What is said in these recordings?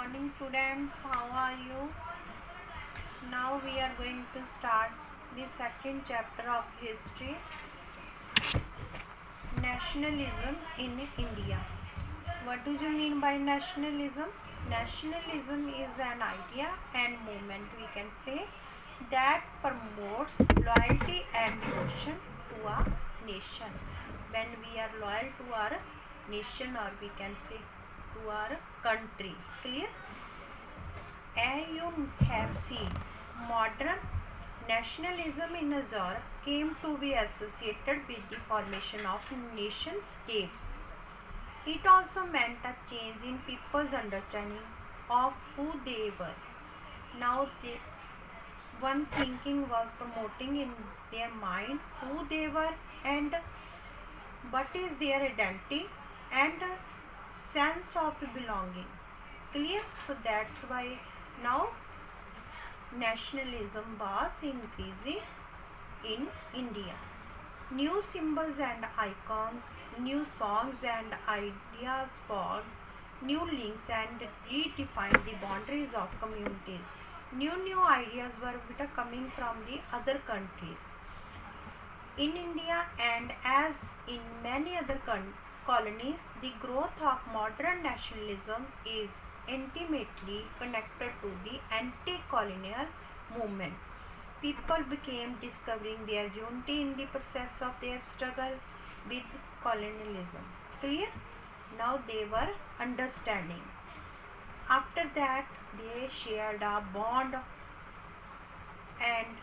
morning, students. How are you? Now we are going to start the second chapter of history, nationalism in India. What do you mean by nationalism? Nationalism is an idea and movement, we can say, that promotes loyalty and devotion to a nation. When we are loyal to our nation, or we can say to our country. Clear? And you have seen modern nationalism in Europe came to be associated with the formation of nation states. It also meant a change in people's understanding of who they were. Now, one thinking was promoting in their mind who they were and what is their identity and sense of belonging. Clear? So that's why now nationalism was increasing in India. New symbols and icons, new songs and ideas formed new links and redefined the boundaries of communities. New ideas were coming from the other countries. In India and as in many other colonies, the growth of modern nationalism is intimately connected to the anti-colonial movement. People became discovering their unity in the process of their struggle with colonialism. Clear? Now they were understanding. After that, they shared a bond and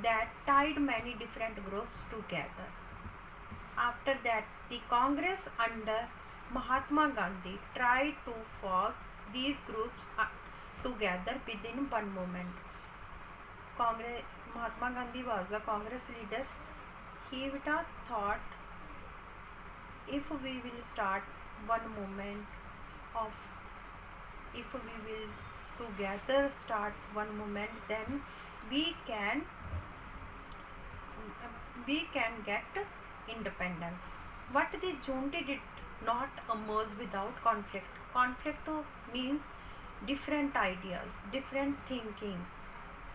that tied many different groups together. After that, the Congress under Mahatma Gandhi tried to forge these groups together within one movement. Mahatma Gandhi was a Congress leader. He thought, if we will start one movement of, if we will together start one movement, then we can get independence. What the junta did not emerge without conflict. Conflict means different ideas, different thinkings.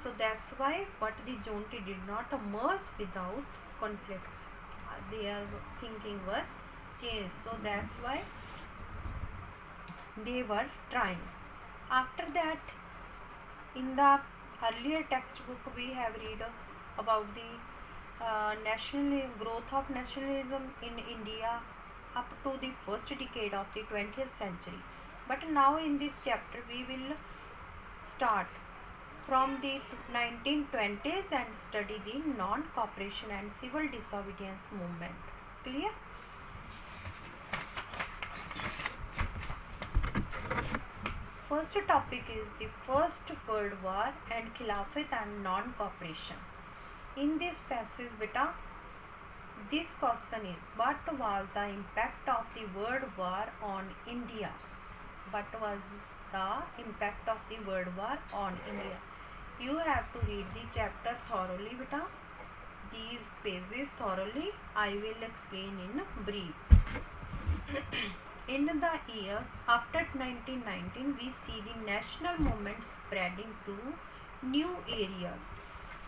So that's why what the junta did not emerge without conflicts. Their thinking were changed. So that's why they were trying. After that, in the earlier textbook we have read about the growth of nationalism in India up to the first decade of the 20th century. But now in this chapter we will start from the 1920s and study the non-cooperation and civil disobedience movement. Clear? First topic is the First World War and Khilafat and non-cooperation. In this passage, this question is, what was the impact of the World War on India? What was the impact of the World War on India? You have to read the chapter thoroughly, these pages thoroughly. I will explain in brief. In the years after 1919, we see the national movement spreading to new areas,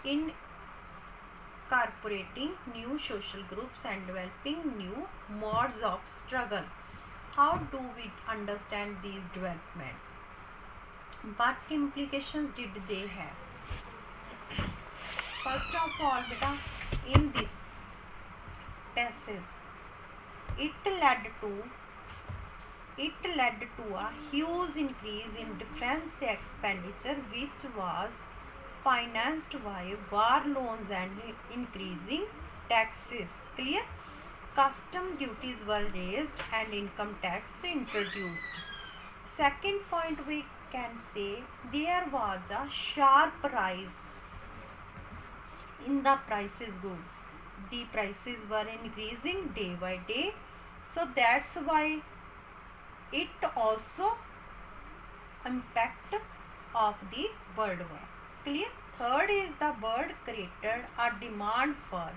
incorporating new social groups and developing new modes of struggle. How do we understand these developments? What implications did they have? First of all, in this passage, it led to a huge increase in defense expenditure, which was financed by war loans and increasing taxes. Clear? Custom duties were raised and income tax introduced. Second point, we can say there was a sharp rise in the prices goods. The prices were increasing day by day. So that's why it also impact of the World War. Clear? Third is the world created a demand for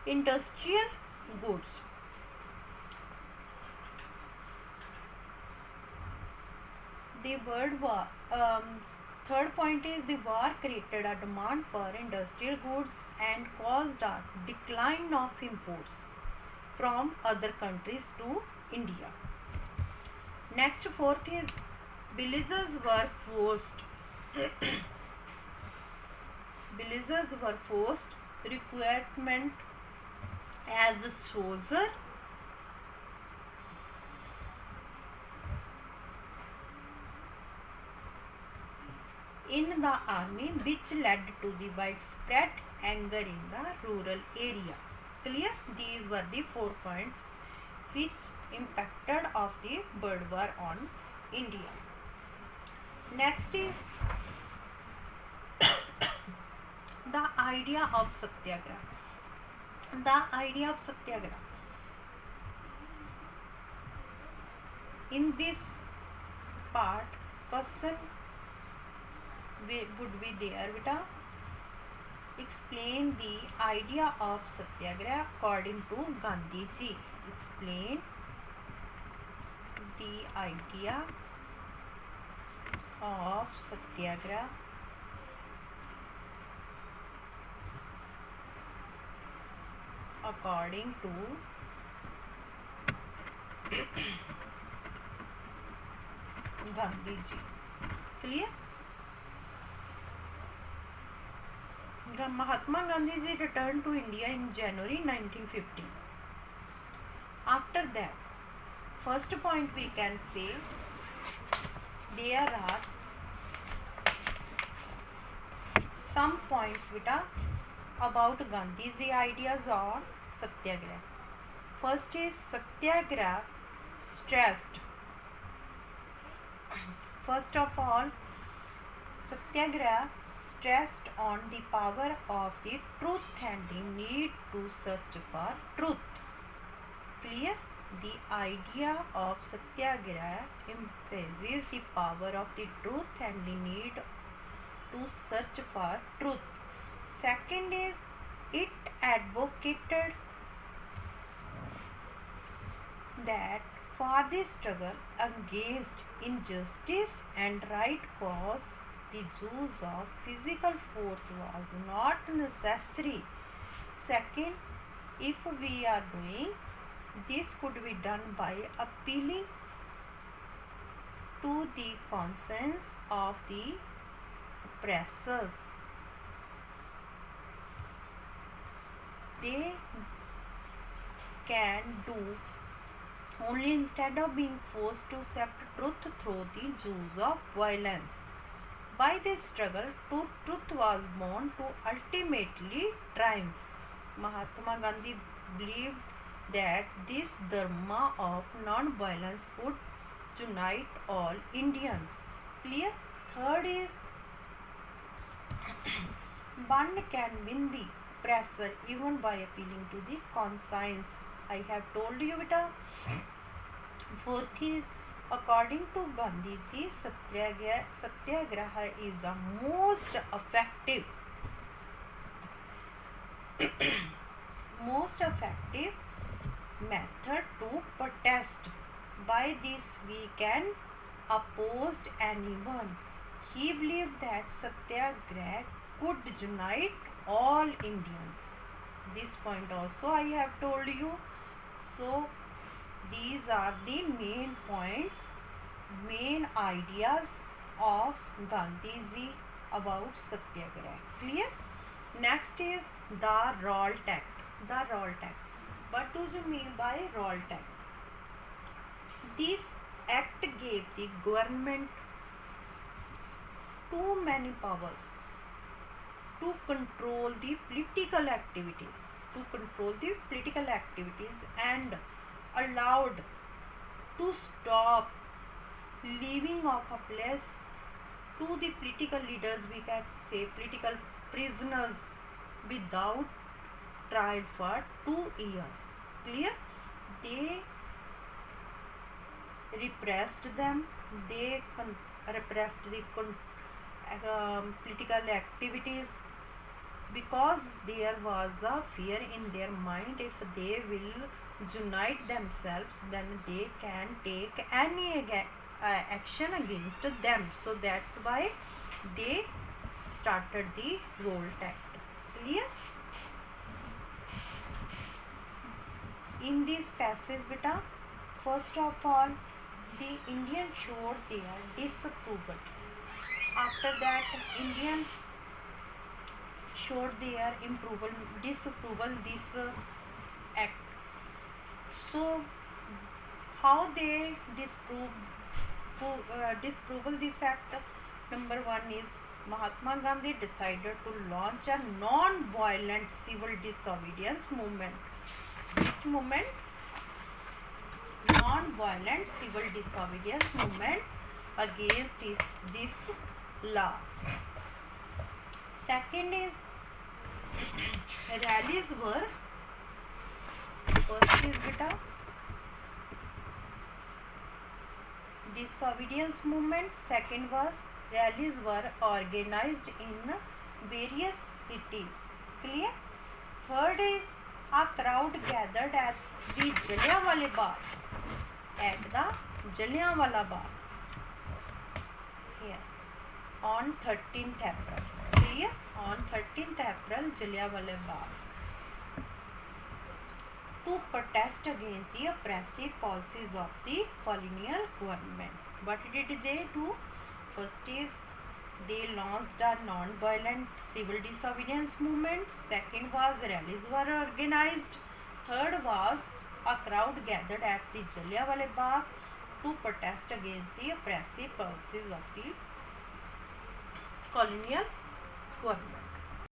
industrial goods. The world war. Third point is the war created a demand for industrial goods and caused a decline of imports from other countries to India. Next, fourth is villagers were forced. Villagers were forced recruitment as a soldier in the army, which led to the widespread anger in the rural area. Clear? These were the 4 points which impacted of the Boer War on India. Next is the idea of Satyagraha. The idea of Satyagraha. In this part, question would be there, beta. Explain the idea of Satyagraha according to Gandhi ji. Explain the idea of Satyagraha according to Gandhi ji. Clear? Mahatma Gandhi ji returned to India in January 1950. After that, first point we can say there are some points about Gandhi ji ideas on Satyagraha. First is Satyagraha stressed. First of all, Satyagraha stressed on the power of the truth and the need to search for truth. Clear? The idea of Satyagraha emphasizes the power of the truth and the need to search for truth. Second is it advocated that for the struggle against injustice and right cause, the use of physical force was not necessary. Second, if we are doing, this could be done by appealing to the conscience of the oppressors. They can do only instead of being forced to accept truth through the use of violence. By this struggle, truth was born to ultimately triumph. Mahatma Gandhi believed that this dharma of non-violence could unite all Indians. Clear? Third is one can win the oppressor even by appealing to the conscience. I have told you beta. Fourth is according to Gandhi ji, Satyagraha is the most effective method to protest. By this we can oppose anyone. He believed that Satyagraha could unite all Indians. This point also I have told you. So these are the main points, main ideas of Gandhi ji about Satyagraha. Clear? Next is the Rawle Act. The Rawle Act. What do you mean by Rawle Act? This act gave the government too many powers to control the political activities. And allowed to stop leaving of a place to the political leaders, we can say political prisoners, without trial for 2 years. Clear? They repressed them. They repressed the political activities because there was a fear in their mind, if they will unite themselves, then they can take any action against them. So that's why they started the Revolt Act. Clear? In this passage, beta, first of all, the Indian showed their disapproval. After that, Indian showed their disapproval this act. So, how they disapproval this act? Number one is Mahatma Gandhi decided to launch a non-violent civil disobedience movement. Which movement? Non-violent civil disobedience movement against this law. Second is rallies were, first is beta disobedience movement, second was rallies were organized in various cities. Clear? Third is a crowd gathered at the Jallianwala Bagh, at the Jallianwala Bagh here on 13th April. Clear? On 13th April, Jallianwala Bagh, to protest against the oppressive policies of the colonial government. What did they do? First is they launched a non-violent civil disobedience movement. Second was rallies were organized. Third was a crowd gathered at the Jallianwala Bagh to protest against the oppressive policies of the colonial government.